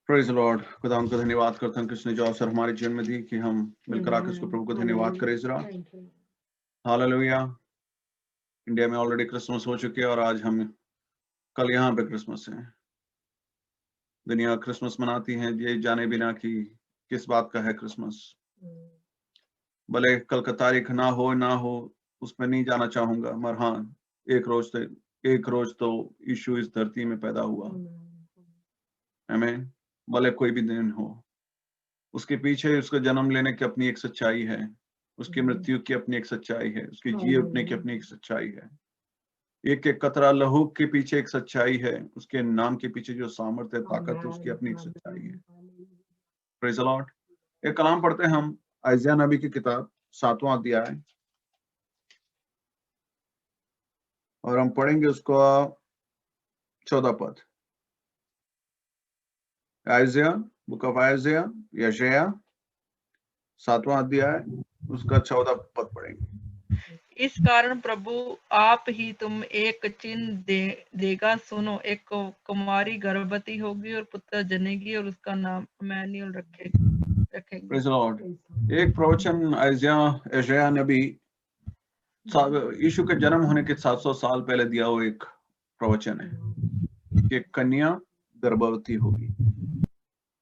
Praise Lord. खुदा उनको धन्यवाद करता हूँ कि उसने जो अवसर हमारे जीवन में दी कि हम मिलकर आकर उसको प्रभु को धन्यवाद करें। जरा हालेलुया। इंडिया में ऑलरेडी क्रिसमस हो चुके हैं और आज हम कल यहाँ पे क्रिसमस है। दुनिया क्रिसमस मनाती है ये जाने बिना कि किस बात का है क्रिसमस। भले कल का तारीख ना हो उसमें नहीं जाना चाहूंगा, मगर हाँ एक रोज तो यीशु इस धरती में पैदा हुआ। आमीन। भले कोई भी दिन हो, उसके पीछे उसका जन्म लेने की अपनी एक सच्चाई है, उसकी मृत्यु की अपनी एक सच्चाई है, उसकी जी उठने की अपनी एक सच्चाई है। एक एक कतरा लहू के पीछे एक सच्चाई है, उसके नाम के पीछे जो सामर्थ्य ताकत है उसकी अपनी एक सच्चाई है। Praise the Lord. एक कलाम पढ़ते हैं हम आइज़िया नबी की किताब 7वां अध्याय, और हम पढ़ेंगे उसको 14 पद। आइज़िया, बुक ऑफ आइज़िया, यशायाह 7वां अध्याय, उसका 14 पद पढ़ेंगे। इस कारण प्रभु आप ही तुम एक चिन्ह देगा। सुनो, एक कुमारी गर्भवती होगी और पुत्र जनेगी और उसका नाम इम्मानुएल रखेगी। Praise the Lord. एक प्रवचन यशायाह नबी यीशु के जन्म होने के 700 साल पहले दिया हुआ एक प्रवचन है कि कन्या गर्भवती होगी।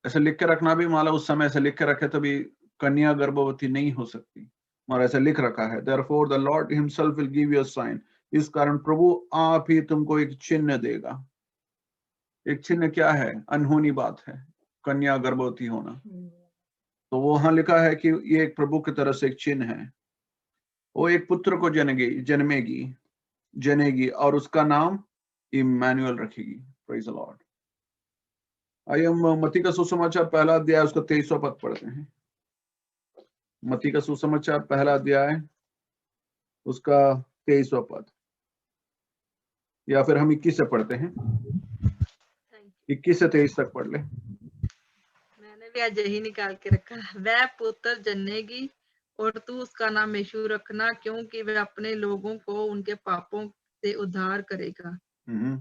ऐसे लिख के रखना भी, माला उस समय ऐसे लिख के रखे तो भी कन्या गर्भवती नहीं हो सकती, मगर ऐसे लिख रखा है, therefore the Lord himself will give you a sign। इस कारण प्रभु आप ही तुमको एक चिन्ह देगा। एक चिन्ह क्या है? अनहोनी बात है कन्या गर्भवती होना। तो वो वहां लिखा है कि ये एक प्रभु की तरफ से एक चिन्ह है। वो एक पुत्र को जनेगी और उसका नाम इम्मानुएल रखेगी। Praise the Lord. आइए हम मत्ती का सुसमाचार पहला अध्याय उसका 23वां पद पढ़ते हैं। मत्ती का सुसमाचार पहला अध्याय उसका 23वां पद, या फिर हम 21 से पढ़ते हैं। 21 से 23 तक पढ़ ले। मैंने भी आज यही निकाल के रखा। वह पुत्र जनेगी और तू उसका नाम यीशु रखना, क्योंकि वह अपने लोगों को उनके पापों से उद्धार करेगा।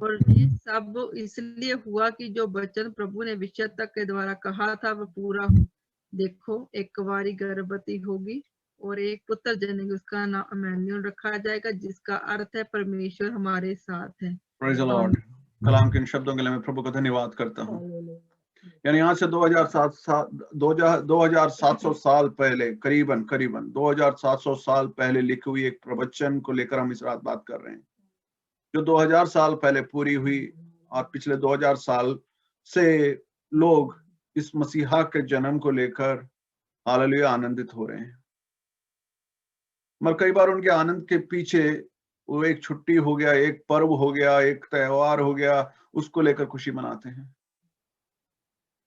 और ये सब इसलिए हुआ कि जो वचन प्रभु ने भविष्यद्वक्ता के द्वारा कहा था वह पूरा हो। देखो, एक कुंवारी गर्भवती होगी और एक पुत्र जनेगी, उसका नाम इम्मानुएल रखा जाएगा, जिसका अर्थ है परमेश्वर हमारे साथ है। Praise the Lord. कलाम के इन शब्दों के लिए मैं प्रभु का धन्यवाद करता हूँ। यानी आज से 2700 साल पहले, करीबन 2700 साल पहले लिखी हुई एक प्रवचन को लेकर हम इस रात बात कर रहे हैं, जो 2000 साल पहले पूरी हुई, और पिछले 2000 साल से लोग इस मसीहा के जन्म को लेकर हालेलुया आनंदित हो रहे हैं। मगर कई बार उनके आनंद के पीछे वो एक छुट्टी हो गया, एक पर्व हो गया, एक त्योहार हो गया, उसको लेकर खुशी मनाते हैं।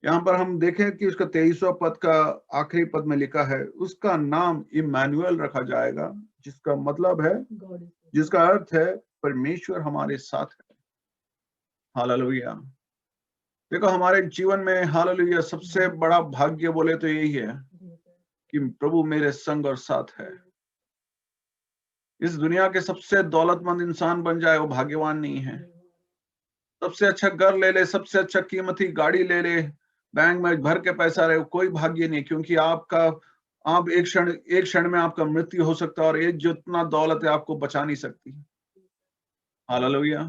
यहाँ पर हम देखें कि उसका 23वां पद का आखिरी पद में लिखा है, उसका नाम इम्मानुएल रखा जाएगा, जिसका मतलब है, जिसका अर्थ है परमेश्वर हमारे साथ है। हालेलुया। देखो, हमारे जीवन में हालेलुया सबसे बड़ा भाग्य बोले तो यही है कि प्रभु मेरे संग और साथ है। इस दुनिया के सबसे दौलतमंद इंसान बन जाए वो भाग्यवान नहीं है। सबसे अच्छा घर ले ले, सबसे अच्छा कीमती गाड़ी ले ले, बैंक में भर के पैसा रहे, कोई भाग्य नहीं, क्योंकि आप एक क्षण में आपका मृत्यु हो सकता है, और ये जितना दौलत है आपको बचा नहीं सकती। हालेलुया।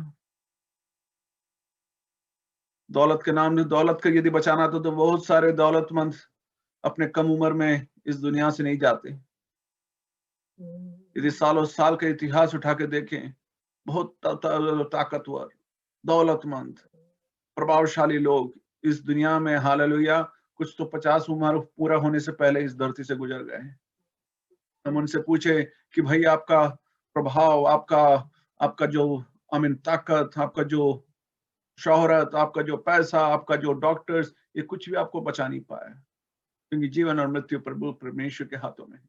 दौलत के नाम, दौलत को यदि बचाना तो बहुत सारे दौलतमंद अपने कम उम्र में इस दुनिया से नहीं जाते। यदि सालों साल का इतिहास उठा के देखें, बहुत ताकतवर, दौलतमंद, प्रभावशाली लोग इस दुनिया में हालेलुया कुछ तो 50 उम्र पूरा होने से पहले इस धरती से गुजर गए हैं। हम उनसे पूछे कि भाई आपका प्रभाव, आपका जो ताकत, आपका जो शोहरत, आपका जो पैसा, आपका जो डॉक्टर्स, ये कुछ भी आपको बचा नहीं पाया, क्योंकि जीवन और मृत्यु प्रभु परमेश्वर के हाथों में है।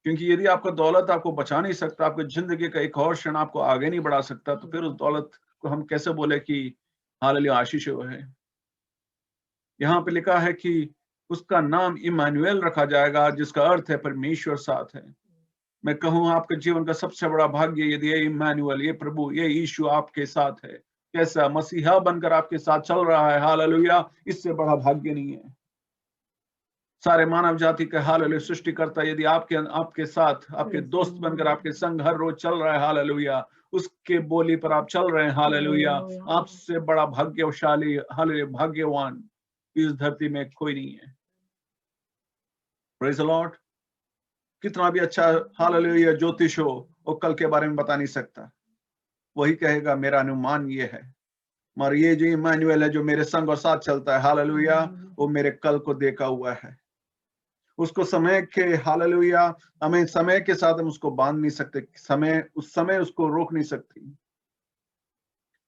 क्योंकि यदि आपका दौलत आपको बचा नहीं सकता, आपकी जिंदगी का एक और क्षण आपको आगे नहीं बढ़ा सकता, तो फिर उस दौलत को हम कैसे बोले कि हालेलुया आशीष है। यहाँ पे लिखा है कि उसका नाम इम्मानुएल रखा जाएगा, जिसका अर्थ है परमेश्वर साथ है। मैं कहूँ आपके जीवन का सबसे बड़ा भाग्य यदि ये इम्मानुएल, ये प्रभु, ये यीशु आपके साथ है, कैसा मसीहा बनकर आपके साथ चल रहा है, हालेलुया, इससे बड़ा भाग्य नहीं है। सारे मानव जाति के हालेलुया सृष्टिकर्ता यदि आपके साथ, आपके दोस्त बनकर आपके संग हर रोज चल रहा है, हालेलुया, उसके बोली पर आप चल रहे हैं, हालेलुया, आपसे बड़ा भाग्यशाली, हालेलुया, भाग्यवान इस धरती में कोई नहीं है। Praise the Lord. कितना भी अच्छा हालेलुया ज्योतिष हो, वो कल के बारे में बता नहीं सकता। वही कहेगा मेरा अनुमान ये है, मगर ये जो इमानुएल है जो मेरे संग और साथ चलता है, हालेलुया, वो मेरे कल को देखा हुआ है। उसको समय के, हालेलुया, हमें समय के साथ हम उसको बांध नहीं सकते, उस समय उसको रोक नहीं सकती।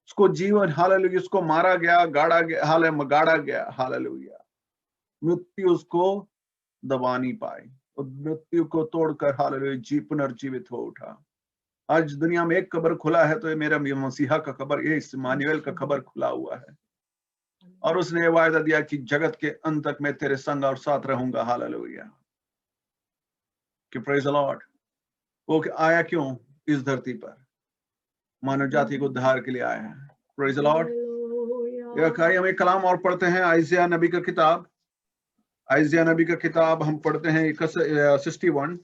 उसको जीवन, हालेलुया, उसको मारा गया, गाड़ा गया, गाड़ा गया, हालेलुया, मृत्यु उसको दबा नहीं पाई, और मृत्यु को तोड़कर हालेलुया पुनर्जीवित हो उठा। आज दुनिया में एक कब्र खुला है तो ये मेरा मसीहा का कब्र, ये इमानुएल का कब्र खुला हुआ है, और उसने ये वायदा दिया कि जगत के अंत तक मैं तेरे संग और साथ रहूंगा, हालेलुया। कि प्रेज द लॉर्ड। वो आया क्यों इस धरती पर? मानव जाति को उद्धार के लिए आया है। Praise the Lord. हम एक कलाम और पढ़ते हैं, आइजिया नबी का किताब। आइजिया नबी का किताब हम पढ़ते हैं 61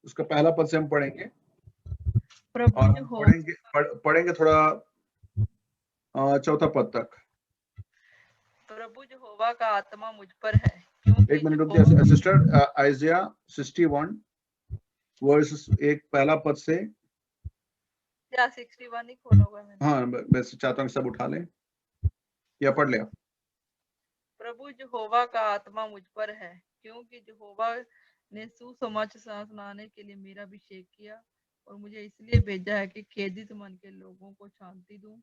उसका पहला पद से हम पढ़ेंगे, और पढ़ेंगे थोड़ा चौथा पद तक। प्रभु यहोवा का आत्मा मुझ पर है, एक मिनट रुक जाइए सिस्टर। आइजिया 61 वर्स 1 पहला पद से। या 61 ही खोला हुआ है मैंने। हाँ, मैं चाहता हूँ सब उठा लें या पढ़ ले। प्रभु यहोवा का आत्मा मुझ पर है, क्योंकि यहोवा ने सुसमाचार सुनाने के लिए मेरा अभिषेक किया, और मुझे इसलिए भेजा है कि खेदित मन के लोगों को शांति दूं,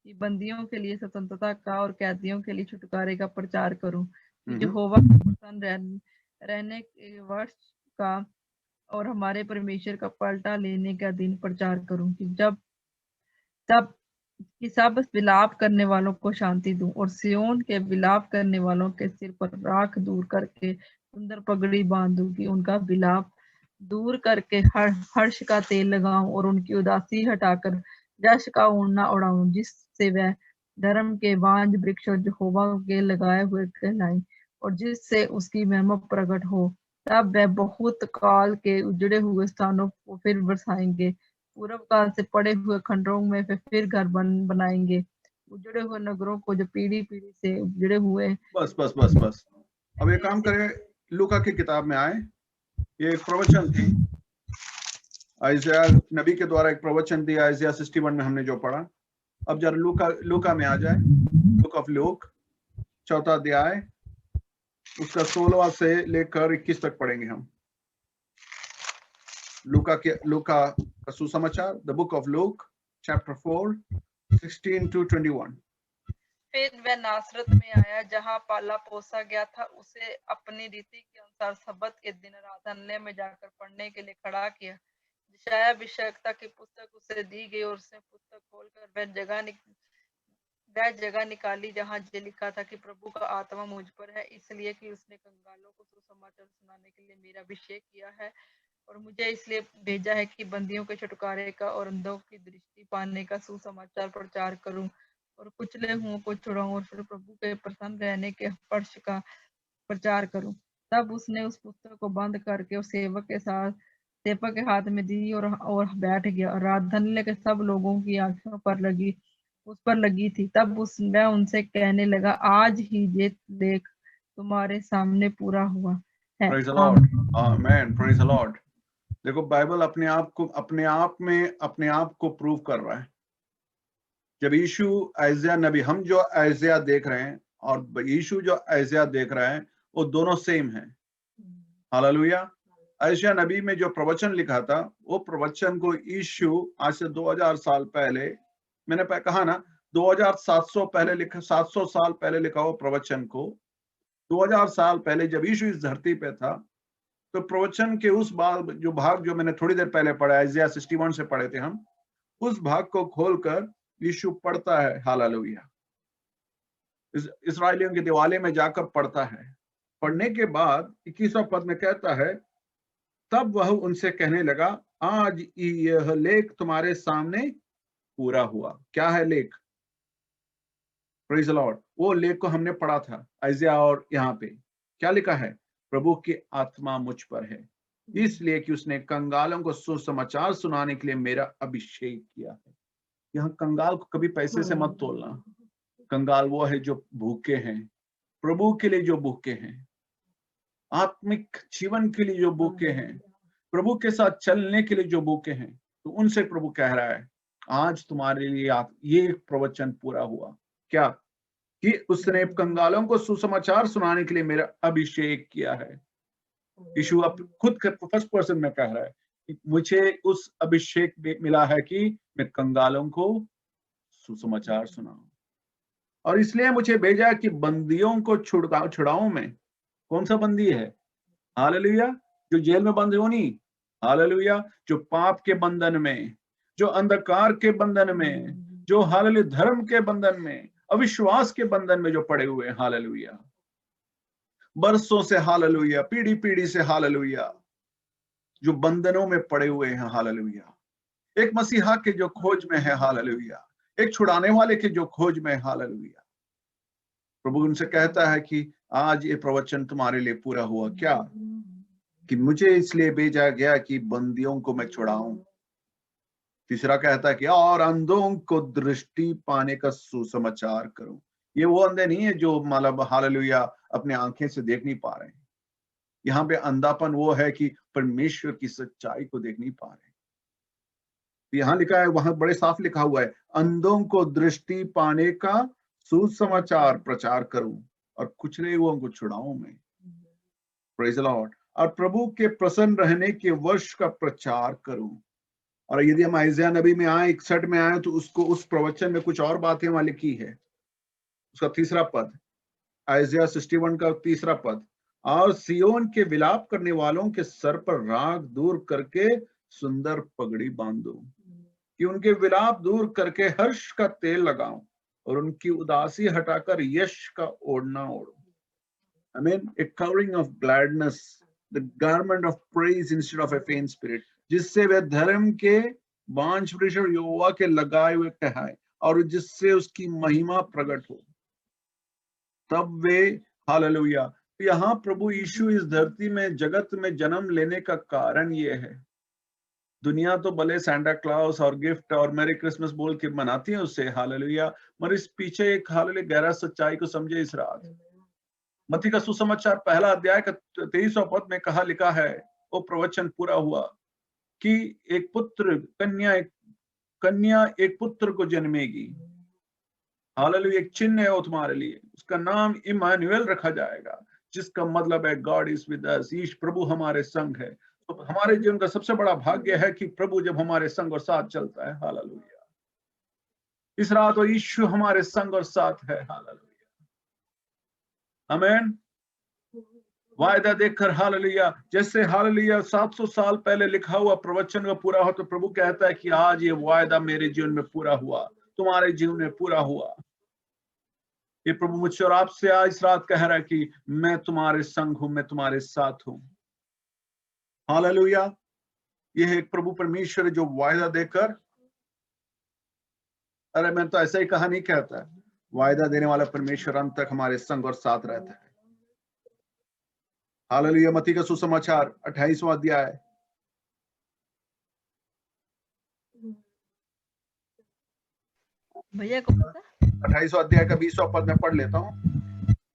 कि बंदियों के लिए स्वतंत्रता का और कैदियों के लिए छुटकारे का प्रचार करूं, कि यहोवा का प्रसन्न रहने के वर्ष का और हमारे परमेश्वर का पलटा लेने का दिन प्रचार करूं, कि सब विलाप करने वालों को शांति दूं, और सियोन के विलाप करने वालों के सिर पर राख दूर करके सुंदर पगड़ी बांधूं, कि उनका विलाप दूर करके हर्ष का तेल लगाऊं, और उनकी उदासी हटाकर यश का ओढ़ना उड़ाऊं, जिससे वह धर्म के बांझ वृक्ष और यहोवा के लगाए हुए कहलाएं, और जिससे उसकी महिमा प्रकट हो। तब वह बहुत काल के उजड़े हुए स्थानों को फिर बसाएंगे, पूर्व काल से पड़े हुए खंडरों में फिर घर बनाएंगे, उजड़े हुए नगरों को जो पीढ़ी पीढ़ी से उजड़े हुए। बस बस बस बस। अब एक काम करें, लूका की किताब में आए। ये एक प्रवचन थी, आइजिया नबी के द्वारा एक प्रवचन दिया, आइजिया 61 में हमने जो पढ़ा। अब जरा लूका में आ जाए, बुक ऑफ लूक, चौथा अध्याय, उसका 16वां से लेकर 21 तक पढ़ेंगे हम। लूका का सुसमाचार, the book of look, chapter 4, 16 to 21। फिर वह नासरत में आया, जहाँ पाला पोसा गया था। उसे अपनी रीति के अनुसार सबत के दिन आराधनालय में जाकर पढ़ने के लिए खड़ा किया। यशायाह अभिषेकता की पुस्तक उसे दी गई, और उसने पुस्तक खोलकर वह जगह निकाली जहाँ ये लिखा था कि प्रभु का आत्मा मुझ पर है, इसलिए कि उसने कंगालों को सुसमाचार सुनाने के लिए मेरा अभिषेक किया है, और मुझे इसलिए भेजा है कि बंदियों के छुटकारे का और अंधों की दृष्टि पाने का सुसमाचार प्रचार करूं, और कुचले हुओं को छुड़ाऊं, और फिर प्रभु के प्रसन्न रहने के वर्ष का प्रचार करूं। तब उसने उस पुस्तक को बंद करके उस सेवक के हाथ में दी, और बैठ गया। और आराधनालय के सब लोगों की आंखों उस पर लगी थी। तब वह उनसे कहने लगा, आज ही ये लेख तुम्हारे सामने पूरा हुआ है। Praise the Lord. Amen. Praise the Lord. देखो, बाइबल अपने आप को प्रूव कर रहा है। जब यीशु आइजिया नबी, हम जो आइजिया देख रहे हैं और यीशु जो आइजिया देख रहा है, वो दोनों सेम है। हालेलुया। आइजिया नबी में जो प्रवचन लिखा था, वो प्रवचन को यीशु आज से 2000 साल पहले, मैंने कहा ना, 700 साल पहले लिखा वो प्रवचन को 2000 साल पहले जब यीशु इस धरती पे था, तो प्रवचन के उस भाग जो मैंने थोड़ी देर पहले पढ़ा, आइजिया 61 से पढ़े थे हम, उस भाग को खोलकर यीशु पढ़ता है। हालेलुया। इस्राएलियों के दिवाले में जाकर पढ़ता है। पढ़ने के बाद 21वां पद में कहता है तब वह उनसे कहने लगा, आज यह लेख तुम्हारे सामने पूरा हुआ। क्या है लेख? Praise the Lord. वो लेख को हमने पढ़ा था आइजिया, और यहाँ पे क्या लिखा है? प्रभु की आत्मा मुझ पर है, इसलिए कि उसने कंगालों को सुसमाचार सुनाने के लिए मेरा अभिषेक किया है। यहाँ कंगाल को कभी पैसे से मत तोलना। कंगाल वो है जो भूखे हैं, प्रभु के लिए जो भूखे हैं, आत्मिक जीवन के लिए जो भूखे हैं, प्रभु के साथ चलने के लिए जो भूखे हैं। तो उनसे प्रभु कह रहा है, आज तुम्हारे लिए ये प्रवचन पूरा हुआ। क्या? कि उसने कंगालों को सुसमाचार सुनाने के लिए मेरा अभिषेक किया है। यीशु अब खुद फर्स्ट पर्सन में कह रहा है कि मुझे उस अभिषेक मिला है कि मैं कंगालों को सुसमाचार सुनाऊं, और इसलिए मुझे भेजा कि बंदियों को छुड़ाऊं। मैं कौन सा बंदी है? हालेलुया। जो जेल में बंद हो नहीं, हालेलुया। जो पाप के बंधन में, जो अंधकार के बंधन में, जो हालेलुया धर्म के बंधन में, अविश्वास के बंधन में जो पड़े हुए हैं, हालेलुया, बरसों से, हालेलुया, पीढ़ी पीढ़ी से, हालेलुया, जो बंधनों में पड़े हुए हैं, हालेलुया, एक मसीहा के जो खोज में है, हालेलुया, एक छुड़ाने वाले के जो खोज में, हालेलुया। प्रभु उनसे कहता है कि आज ये प्रवचन तुम्हारे लिए पूरा हुआ। क्या? कि मुझे इसलिए भेजा गया कि बंदियों को मैं छुड़ाऊं। तीसरा कहता है कि और अंधों को दृष्टि पाने का सुसमाचार करूं। ये वो अंधे नहीं है जो मतलब हालेलुया अपने आंखें से देख नहीं पा रहे हैं। यहाँ पे अंधापन वो है कि परमेश्वर की सच्चाई को देख नहीं पा रहे। यहाँ लिखा है, वहां बड़े साफ लिखा हुआ है, अंधों को दृष्टि पाने का सुसमाचार प्रचार करूं और कुचले हुओं को छुड़ाऊं मैं। Praise the Lord. और प्रभु के प्रसन्न रहने के वर्ष का प्रचार करूं। और यदि हम आइजिया नबी में आए 61 में आए तो उसको उस प्रवचन में कुछ और बातें वहां लिखी है। उसका तीसरा पद, आइजिया 61 का तीसरा पद, और सियोन के विलाप करने वालों के सर पर राग दूर करके सुंदर पगड़ी बांधो, कि उनके विलाप दूर करके हर्ष का तेल लगाऊं और उनकी उदासी हटाकर यश का ओढ़ना ओढ़ो। I mean, a covering of gladness, the garment of praise instead of a faint spirit, जिससे वे धर्म के बांझ वृक्ष और यहोवा के लगाए हुए कहाए, और जिससे उसकी महिमा प्रकट हो, तब वे, हालेलुया। तो यहाँ प्रभु यीशु इस धरती में, जगत में जन्म लेने का कारण ये है। दुनिया तो भले सैंटा क्लॉस और गिफ्ट और मैरी क्रिसमस बोल के मनाती है उससे, हालेलुया, मगर इस पीछे एक हालेलुया गहरा सच्चाई को समझे इस रात। मत्ती का सुसमाचार पहला अध्याय का 23वां पद में कहा लिखा है, वो प्रवचन पूरा हुआ कि एक पुत्र, कन्या एक पुत्र को जन्मेगी। हालेलुया। एक चिन्ह है वो तुम्हारे लिए, उसका नाम इम्मानुएल रखा जाएगा, जिसका मतलब है गॉड इज विद अस। ईश प्रभु हमारे संग है। तो हमारे जीवन का सबसे बड़ा भाग्य है कि प्रभु जब हमारे संग और साथ चलता है, हालेलुया। इस रात तो यीशु हमारे संग और साथ है, हालेलुया, आमीन। वायदा देखकर, हालेलुया, जैसे हालेलुया 700 साल पहले लिखा हुआ प्रवचन का पूरा हो, तो प्रभु कहता है कि आज ये वायदा मेरे जीवन में पूरा हुआ, तुम्हारे जीवन में पूरा हुआ। ये प्रभु मुझसे और आपसे आज इस रात कह रहा है कि मैं तुम्हारे संग हूं, मैं तुम्हारे साथ हूं। हालेलुया। यह एक प्रभु परमेश्वर जो वायदा देकर, अरे मैं तो ऐसा ही कहा नहीं कहता, वायदा देने वाला परमेश्वर अंत तक हमारे संग और साथ रहता है। हालेलुया। मत्ती का सुसमाचार 28वां अध्याय, भैया कौन सा? 28वां अध्याय का 20वां पद में पढ़ लेता हूँ।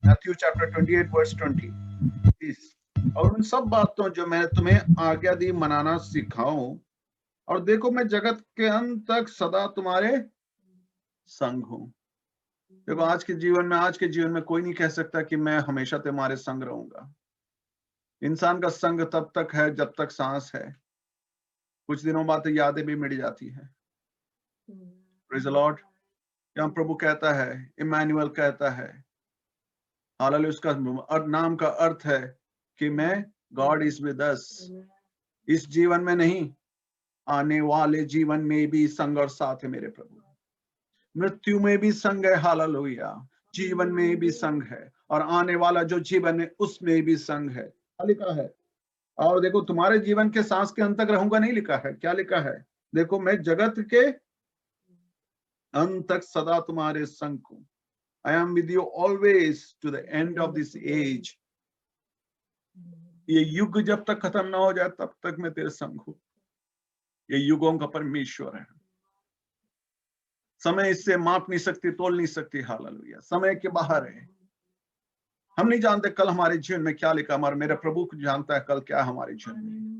Matthew chapter 28 verse 20। और उन सब बातों जो मैंने तुम्हें आज्ञा दी मनाना सिखाऊं, और देखो मैं जगत के अंत तक सदा तुम्हारे संग हूं। देखो आज के जीवन में कोई नहीं कह सकता कि मैं हमेशा तुम्हारे संग रहूंगा। इंसान का संग तब तक है जब तक सांस है। कुछ दिनों बाद तो यादें भी मिट जाती है। Praise the Lord. यहाँ प्रभु कहता है, इम्मानुएल कहता है, हालेलुया, उसका नाम का अर्थ है कि मैं, गॉड इज विद अस। इस जीवन में नहीं, आने वाले जीवन में भी संग और साथ है मेरे प्रभु। मृत्यु में भी संग है, हालेलुया, जीवन में भी संग है, और आने वाला जो जीवन है उसमें भी संग है। लिखा है और देखो तुम्हारे जीवन के सांस के अंत तक रहूंगा नहीं लिखा है, क्या लिखा है? देखो मैं जगत के अंत तक सदा तुम्हारे संग हूं। I am with you always to the end of this age. ये युग जब तक खत्म ना हो जाए तब तक मैं तेरे संग हूं। ये युगों का परमेश्वर है। समय इससे माप नहीं सकती, तोल नहीं सकती। हालेलुया। समय के बाहर है। हम नहीं जानते कल हमारे जीवन में क्या लिखा, हमारा मेरा प्रभु जानता है कल क्या हमारे जीवन में।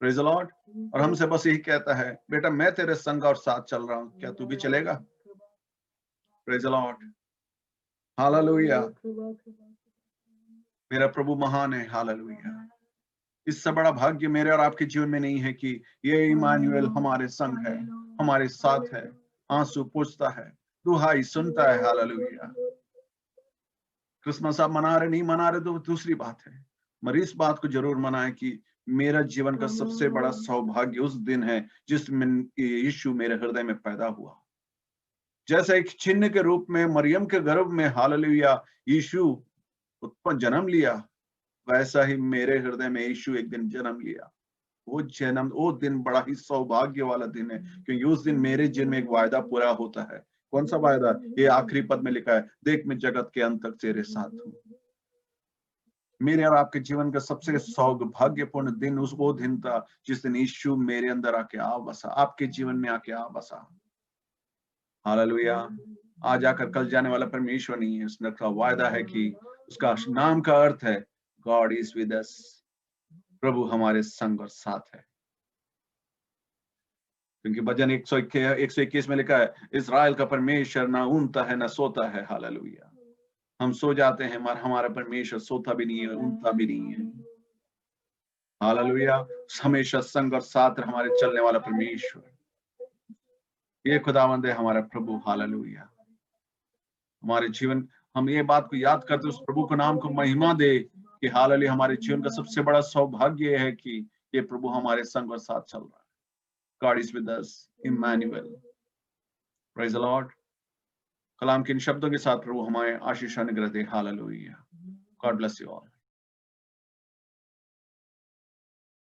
Praise the Lord. और हमसे बस यही कहता है, बेटा मैं तेरे संग और साथ चल रहा हूं, क्या तू भी चलेगा? Praise the Lord. हालेलुया। मेरा प्रभु महान है। हालेलुया। इससे बड़ा भाग्य मेरे और आपके जीवन में नहीं है कि ये इमानुएल हमारे संग है, हमारे साथ है, आंसू पूछता है, दुहाई सुनता है। हालेलुया। क्रिसमस आप मना रहे नहीं मना रहे तो दूसरी बात है, मगर इस बात को जरूर मनाए कि मेरा जीवन का सबसे बड़ा सौभाग्य उस दिन है जिसमें यीशु मेरे हृदय में पैदा हुआ। जैसे एक चिन्ह के रूप में मरियम के गर्भ में हालेलुया यीशु उत्पन्न जन्म लिया, वैसा ही मेरे हृदय में यीशु एक दिन जन्म लिया। वो दिन बड़ा ही सौभाग्य वाला दिन है, क्योंकि उस दिन मेरे जीवन में एक वायदा पूरा होता है। कौन सा वायदा? ये आखिरी पद में लिखा है, देख मैं जगत के अंत तक तेरे साथ हूं। मेरे और आपके जीवन का सबसे सौभाग्यपूर्ण दिन वो दिन था जिस दिन यीशु मेरे अंदर आके आ बसा, आपके जीवन में आके आ बसा। हालेलुया। आज आकर कल जाने वाला परमेश्वर नहीं है, उसने का वायदा है कि उसका नाम का अर्थ है गॉड इज विद अस। प्रभु हमारे संग और साथ है। क्योंकि भजन 121 में लिखा है, इस्राएल का परमेश्वर ना ऊँघता है ना सोता है। हालेलुया। हम सो जाते हैं मगर हमारा परमेश्वर सोता भी नहीं है, ऊँघता भी नहीं है। हालेलुया। हमेशा संग और साथ हमारे चलने वाला परमेश्वर, ये खुदावंद है हमारा प्रभु। हालेलुया। हमारे जीवन हम ये बात को याद करते उस प्रभु के नाम को महिमा दे कि हालेलुया हमारे जीवन का सबसे बड़ा सौभाग्य है कि ये प्रभु हमारे संग और साथ चल रहा है। God is with us, Emmanuel. Praise the Lord. कलाम के इन शब्दों के साथ प्रभु हमारे आशीष अनुग्रह दे। Hallelujah. God bless you all.